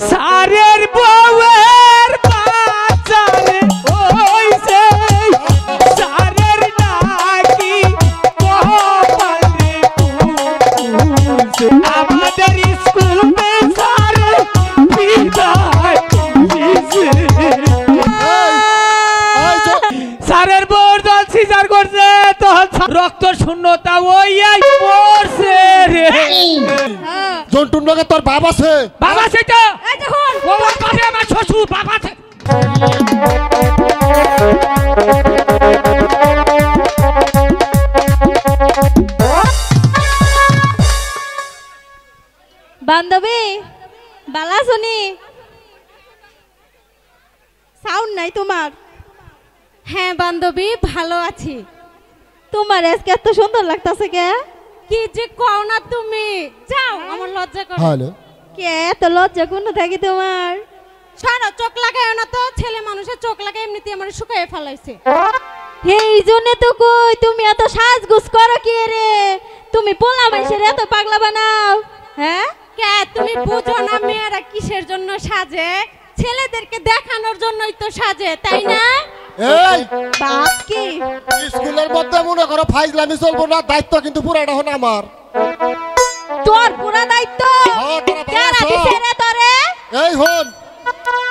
সারের বউয়ের বাচ্চারে হইছে সারের নাকি কপালে পুছে আমাদের স্কুল মে সারে বিদায় দিছে সারের বউর দল সিজার করছে তখন রক্ত শূন্যতা ওইয়াই পড়ছে রে জন্টুর লগে তোর বাবা আছে বাবা সেটা এই দেখুন ও বাবা আমার শ্বশুর বাবা আছে বান্ধবী বালা শুনি সাউন্ড নাই তোমার। হ্যাঁ বান্ধবী ভালো আছি। তোমার আজকে এত সুন্দর লাগতাছে কে? কি যে কও না তুমি, যাও আমার লজ্জা করে। হ্যালো কে এত লজ্জা কোন থাকি তোমার? ছাড়ো, চোখ লাগায় না তো, ছেলে মানুষের চোখ লাগায় এমনিতে আমার শুকায় ফেলাইছে। এই জন্য তো কই তুমি এত সাজগুজ করো কি রে? তুমি পোলা মাইশের এত পাগলা বানাও হ্যাঁ? কে তুমি বুঝো না মেয়েরা কিসের জন্য সাজে? ছেলেদেরকে দেখানোর জন্যই তো সাজে, তাই না? এই বাপ কি স্কুলের মধ্যে মনে করো ফাইজলামি চলবো না, দায়িত্ব কিন্তু পুরাটা হন আমার। তোর পুরা দায়িত্ব কারা দিছে রে তোরে? এই হন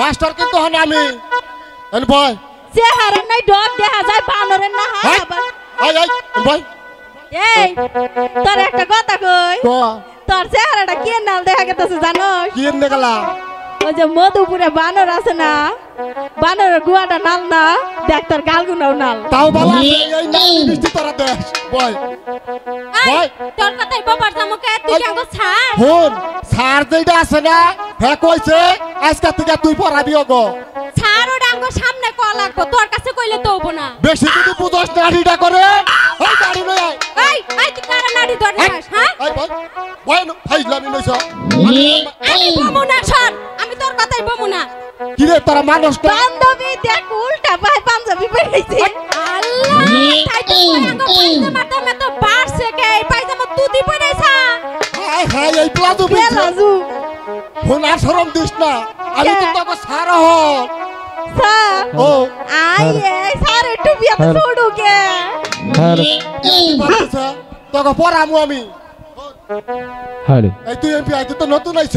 মাস্টার কিন্তু হন আমি। এন বয় চেহারা নাই ডগ দেখা যায় বানরের না হয় আবার। এই এই বয় এই তোর একটা কথা কই, তো তোর চেহারাটা কি নাল দেখা গেছে জানোস? কি এনে গেলা? ওই যে মধুপুরে বানর আছে না, বানরের গুয়াটা নাল না, দেখ তোর গালগুনাও নাল। তাও বাবা এই না মিষ্টি তোরা দেখ বয় এই তোর কথাই বাবার জামকে তুই কেন ছাড়? হন স্যার যেটা আছে না হ্যাঁ কইছে আজকে থেকে তুই পড়াবি গো। ছাড় ওটা আমার সামনে ক লাগবো, তোর কাছে কইলে তো হবো না। বেশি যদি বুঝস নাড়িটা করে ওই গাড়ি লই আয়। এই তুই কারা নাড়ি ধরছিস হ্যাঁ? এই বয় বয় না ফাইজলামি লইছ আমি বমু না, সর, আমি তোর কথাই বমু না। কি রে তোরা মানুষ না? বান্ধবী দেখ উল্টা পায় পাঞ্জাবি পরেছে। আল্লাহ তাই তো পায়জামা দামে তো বাড়ছে কে, এই পায়জামা তুই পরেছা? হাই হাই এই প্লাজো কে লাজু হন আর শরম দিস না, আমি তো তোকে সারা হ স্যার ও আই এই স্যার একটু বিয়া ছোড়ু কে তোকে পড়ামু আমি। হ্যালো এই তুই এমপি আইতে তো নতুন আইছ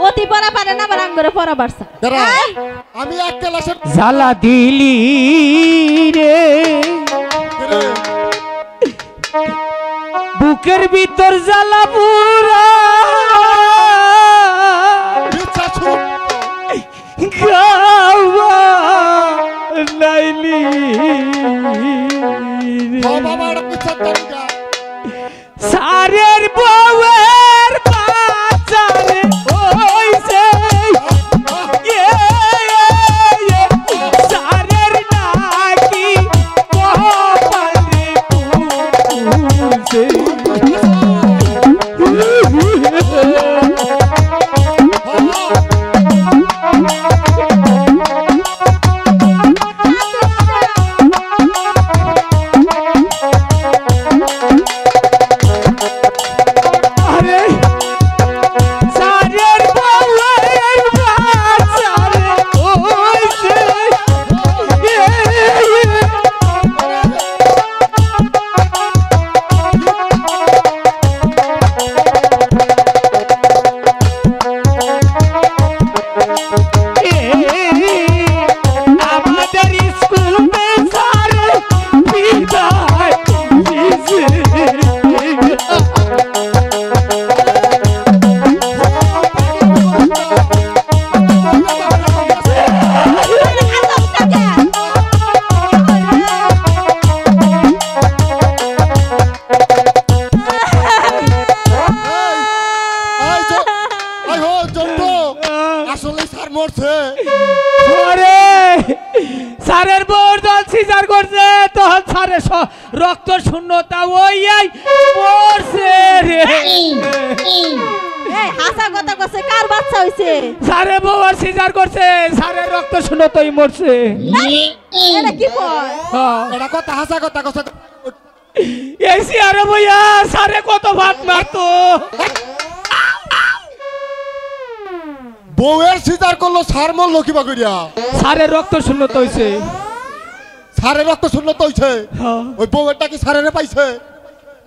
অতি পড়া পারে না আবার আঙ্গরে পড়া বাড়ছে। আমি এক ক্লাসের জ্বালা দিলি রে বুকের ভিতর জ্বালা পুরা ইচ্ছা ছুট গাওয়া নাইলি ও বাবা আর পিছা তরিকা সারের বউয়ের বাচ্চারে হইছে সারের নাকি কপালে পুছে সারের বউর দল সিজার করছে তখন সারে রক্ত শূন্যতা ওইয়াই পড়ছে রে। এই হাসা কথা কইছে কার বাচ্চা হইছে? সারে বউর সিজার করছে, সারের রক্ত শূন্যতাই মরছে। এটা কি কয়? এটা কথা হাসা কথা কইছে। এই সিয়ারে বইয়া সারে কত ভাত মারতো। বউয়ের সিজার করলো সার মরলো কিবা করিয়া স্যারের রক্ত শূন্যতা হয়েছে। সারের রক্ত শূন্যত হইছে হ্যাঁ। ওই বউয়েরটা কি সারেরে পাইছে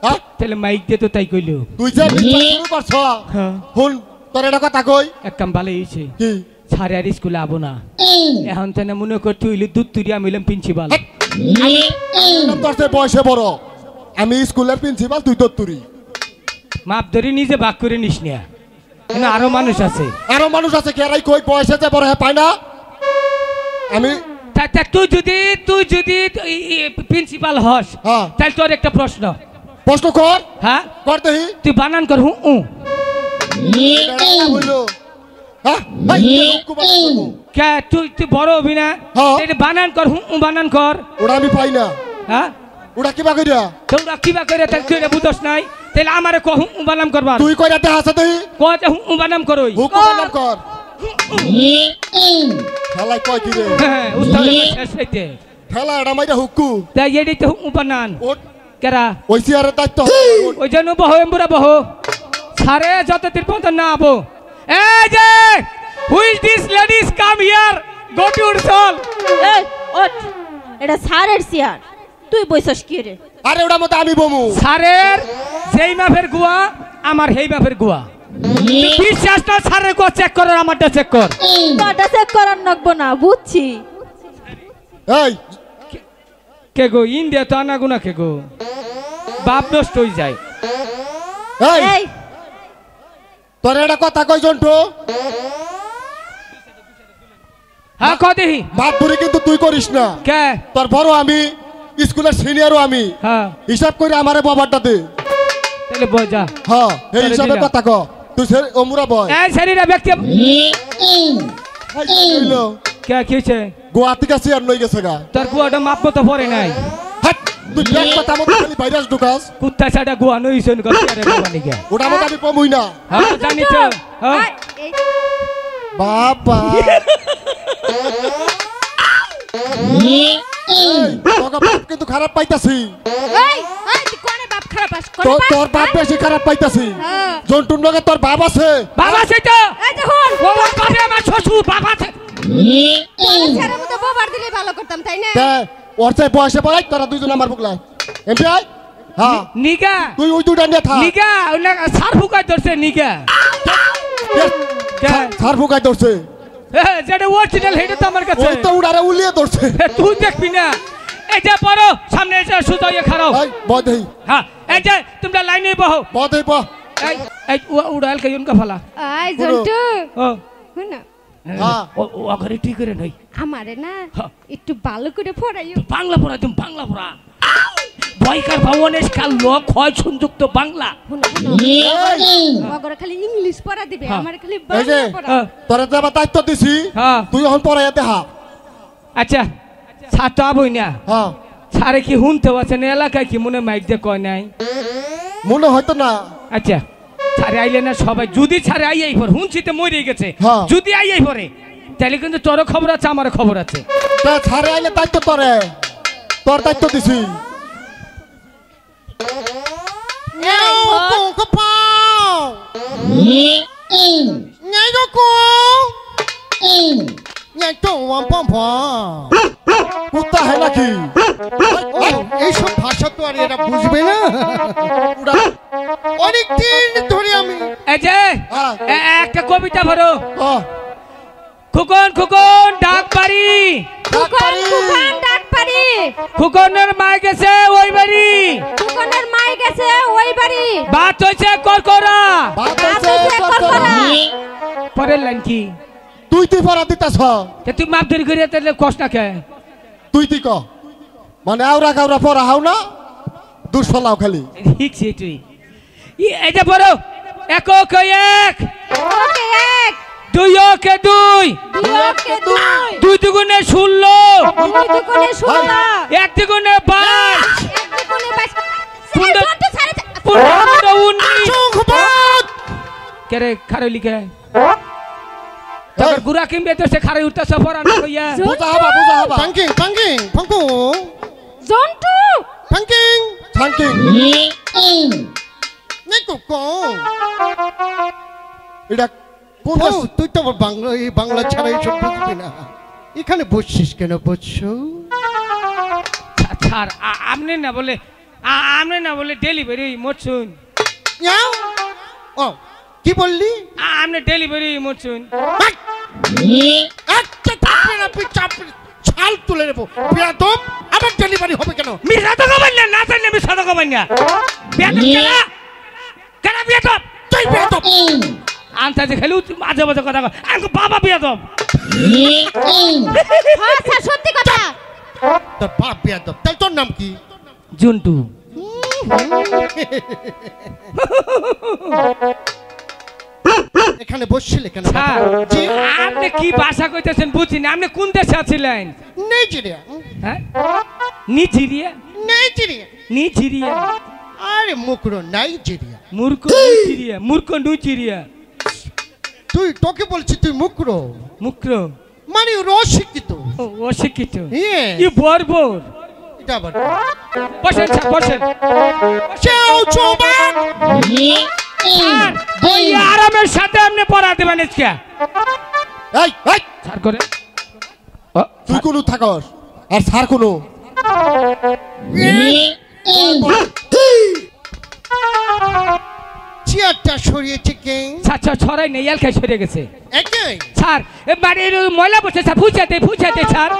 হ্যাঁ তাহলে মাইক দিয়ে তো তাই কইলো। তুই যে মিথ্যা শুরু করছ হ্যাঁ। শুন তোর এটা কথা কই এক কাম ভালো হয়েছে, কি স্যার আর স্কুলে আবো না এখন তো মনে করতে হইলে দুধ তুরি আমি হইলাম প্রিন্সিপাল। তোর যে বয়সে বড় আমি স্কুলের প্রিন্সিপাল তুই তোর তুরি মাপ ধরে নিজে ভাগ করে নিস না, এখানে আরো মানুষ আছে। আরো মানুষ আছে কেরাই কই বয়সে যে বড় হ্যাঁ পায় না আমি তুই যদি প্রিন্সিপাল হস হ্যাঁ। তাহলে তোর একটা প্রশ্ন। প্রশ্ন কর হ্যাঁ কর দেহি তুই বানান কর হু উ হইলো হ্যাঁ কে তুই বড় হবি না হ্যাঁ। এটা বানান কর হু উ বানান কর। ওটা আমি পাই না হ্যাঁ ওটা কিবা কইরা তোরা কিবা করে তাহলে তুই এটা বুঝস নাই, তাহলে আমারে কহ হু উ বানাম করবার তুই কইরা দেখ আছে দেহি কহ যে হু উ বানাম করই। হুকুম বানাম কর শালাই কয় কি রে হ্যাঁ উস্তাদের শেষ হইতে ঠেলা এটা মাইরা হুকু তাই এটাই তো হু উ বানান ওট কেরা ওই সিয়ারের দায়িত্ব ওই জন্য বহ এমবুরা বহ সারে যতদিন পর্যন্ত না আবো। এই যে who is this ladies come here go to your soul. এই ওঠ, এটা স্যারের চেয়ার, তুই বইছস কি রে? আরে ওটার মধ্যে আমি বমু সারের যেই মাপের গুয়া আমার সেই মাপের গুয়া। বিশ্বাস না সারের গুয়া চেক কর আমারটা চেক কর। তোরটা চেক করার লাগবো না, বুঝছি। এই কে গো ইন্ডিয়া তো আনা গুনা কে গো বাপ নষ্ট হয়ে যায়। এই এই তোর একটা কথা কই জন্টু হ্যাঁ কহ দেহি বাপ বুড়ি কিন্তু তুই করিস না কে তোর বড় আমি স্কুলের সিনিয়রও আমি হ্যাঁ হিসাব করে আমারে বাবারটা দে তাহলে বজা হ্যাঁ এই তাহলে হিসাবে দিলাম। কথা ক তুই ওমুরা বয় এই শরীরে ব্যক্তি হইলো কে কি হইছে গোয়া থেকে সিয়ার লই গেছে গা তোর গুয়াটা মাপ মতো পড়ে নাই। হাট তুই ব্যাগ কথা মতো খালি ভাইরাস ঢুকাস কুত্তা ছাড়া গুয়া নইছে গো আরে বাবা নিকে ওটা মতো আমি কমুই না হ্যাঁ জানি তো হ্যাঁ এই বাবা তোকে বাপ কিন্তু খারাপ পাইতাছি এই এই তুই কোনে বাপ খারাপ আস কোনে তোর বাপ? তোর বাপ বেশি খারাপ পাইতাছি হ্যাঁ। জন্টুর লগে তোর বাপ আছে বাবা সেটা এই দেখুন ও বাবা আমার শ্বশুর বাবা ছেড়ে মতো বাবার দিলে ভালো করতাম তাই না? তে ওর চেয়ে বয়সে পড়াই তোরা দুজন আমার বুকলা এমপি আই হ্যাঁ নিগা তুই ওই দুটা নিয়ে থাক নিগা ওনা সার ফুকাই ধরছে নিগা কে সার ফুকাই ধরছে হ্যাঁ যেটা অরিজিনাল হেটা তো আমার কাছে ওই তো উড়ারে উলিয়ে ধরছে তুই দেখবি না এই যে বড় সামনে এসে সুতো ইয়ে খারাপ এই বদেই হ্যাঁ এই যে তোমরা লাইনে বহো বদেই বহ এই এই উড়াল কে উনকা ফালা আই জন্টু ও শুন না হ্যাঁ ও ঘরে ঠিক করে নাই আমারে না হ্যাঁ। একটু ভালো করে পড়াইও। বাংলা পড়া তুমি বাংলা পড়া বয়কার ভবনের কাল লোক হয় সংযুক্ত বাংলা মগরে খালি ইংলিশ পড়া দিবে হ্যাঁ। আমার খালি এই যে বাংলা পড়া। তোরা যে আবার দায়িত্ব দিছি হ্যাঁ তুই এখন পড়াইয়া দেখা আচ্ছা ছাড় তো আবই না হ্যাঁ ছাড়ে কি শুনতে পাচ্ছেন এলাকায় কি মনে মাইক দিয়ে কয় নাই মনে হয়তো না আচ্ছা ছাড়ে আইলে না সবাই যদি ছাড়ে আইয়াই পরে হুনছিতে মরে গেছে হ্যাঁ। যদি আইয়াই পরে তাহলে কিন্তু তোরও খবর আছে আমারও খবর আছে। তা ছাড়ে আইলে দায়িত্ব তোরে তোর দায়িত্ব দিছি কুত্তা হয় নাকি এইসব ভাষা তো আর এরা বুঝবে না। অনেকদিন ধরে আমি এই যে হ্যাঁ। একটা কবিতা ভরো হ্যাঁ খুকন খুকন ডাক পারি কুকন কুকন ডাক পারি খুকনের মা গেছে ওই বাড়ি কুকনের মাই গেছে ওই বাড়ি বাত হয়েছে করকরা বাপ বাপ হইছে হইছে করকরা। করকরা। পরের লাইন কি তুই পড়া দিতাছ তুই মাপ ধরে করে তাহলে কষ্ট না কে তুই ক মানে আওরা কাউরা পড়া হাও না দুঃফলাও খালি শিখছি তুই এই যে বড় এক ওকে এক ওকে এক দুই ওকে দুই দুই ওকে দুই দুই দুগুণে 16 দুই দুগুণে 16 এক দুগুণে 22 এক দুগুণে 22 সুন্দর। এই জন্টু ছাড়ে 19 কে রে খারে লিখে তারপর গুড়া কিনবে তো সে খারে উঠতে সফর আনা কইয়া বুঝা হবা পাঙ্কিং পাঙ্কিং ফাঙ্কু জন্টু পাঙ্কিং থ্যাংকিং নেকো কো এটা কোন ও, তুই তো আবার বাংলা এই বাংলা ছাড়া এইসব বুঝবি না। এখানে বসছিস কেন বসছো? স্যার আপনি না বলে ডেলিভারি মোটছুন। ইয়াও? ও কি বললি? আপনি ডেলিভারি মোটছুন। একটা চাপড়ে না চাপড়ে ছাল তুলে নেবো। বেয়াদব, আমার ডেলিভারি হবে কেন? মিশা তো কমাই না জানি মিশা তো কমাই না বেয়াদব কেন বেয়াদব তুই বেয়াদব। আনতে খেলু মাঝে মাঝে কথা কয় আমি বাবা বেয়াদব। হ্যাঁ স্যার সত্যি কথা। তোর বাপ বেয়াদব। তাহলে তোর নাম কি? জুন্টু। এখানে বসছিলে কেন? স্যার জি, আপনি কি ভাষা কইতেছেন বুঝি না। আপনি কোন দেশে আছিলেন? নাইজেরিয়া। হ্যাঁ নিজিরিয়া নাইজেরিয়া। নিজিরিয়া আরে মুকরো, নাইজেরিয়া। মূর্খ নুচিরিয়া তুই তোকে বলছি তুই মুকরো, মুক্র মানে ওর অশিক্ষিত। অশিক্ষিত Yes. ই বর্বর। এটা আবার বসেন স্যার বসেন। চাও চোবাক। স্যার ওই আরামের সাথে আপনি পড়া দেবেন আজকে এই এই স্যার করে তুই কোনো থাকস আর স্যার কোনো চেয়ারটা সরিয়েছে কে? স্যার স্যার ছড়াই নেই এলখাই সরে গেছে একে স্যার মানে ময়লা বসে স্যার ফুচাতে স্যার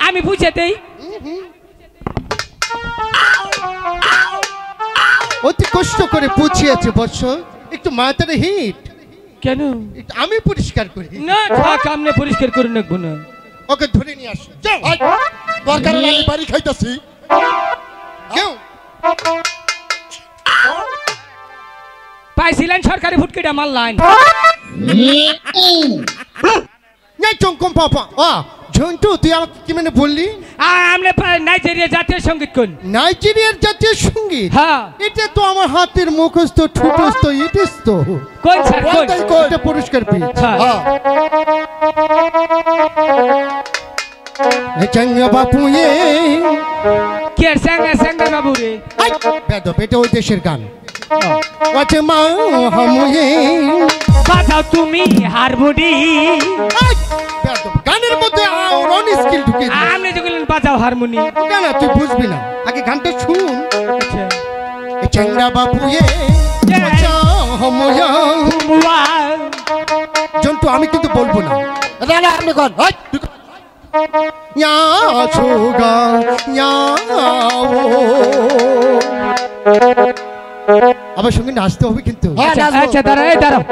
আমি ফুচাতেই অতি কষ্ট করে পুছিয়েছে বৎস, একটু মাথার হিট কেন আমি পরিষ্কার করি। না থাক আপনি পরিষ্কার করে রাখবো না। ওকে ধরে নিয়ে আসো। যাও। এই, দরকার হলে আমি বাড়ি খাইতেছি। কেউ পাইছিলেন সরকারি ফুটকিটা মারলাইন নাই চঙ্কম পাপা। ঝন্টু তুই আমাকে কি মানে বললি? আপনি নাইজেরিয়া জাতীয় সঙ্গীত কোন? নাইজেরিয়ার জাতীয় সঙ্গীত? হ্যাঁ এটা তো আমার হাতের মুখস্থ ঠুটস্থ ইটিস তো। কোন স্যার কোন? কোনটাই কোন? এটা পুরস্কার পেয়েছে। হ্যাঁ চঙ্গা বাপু কে স্যাঙ্গা বাবু রে বেদব, এটা ওই দেশের গান। আচ্ছা মা হামুয়ে বাজাও তুমি হারমোনি। বেদব, গানের মধ্যে রন স্কিল ঢুকে আপনি যে বললেন বাজাও হারমোনি। না তুই বুঝবি না, আগে গানটা শুন। আচ্ছা চঙ্গা বাপু আচ্ছা হামুয়া। জন্টু আমি কিন্তু বলবো না। না না আপনি কোন এই, তুই কোন? ইয়া সুগা ইয়া আবার সঙ্গে নাচতে হবে কিন্তু। হ্যাঁ, আচ্ছা নাচবো। আচ্ছা দাঁড়াও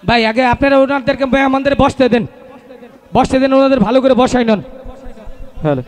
ভাই আগে আপনারা ওনাদেরকে আমাদের বসতে দেন ওনাদের ভালো করে বসাই নন। হ্যালো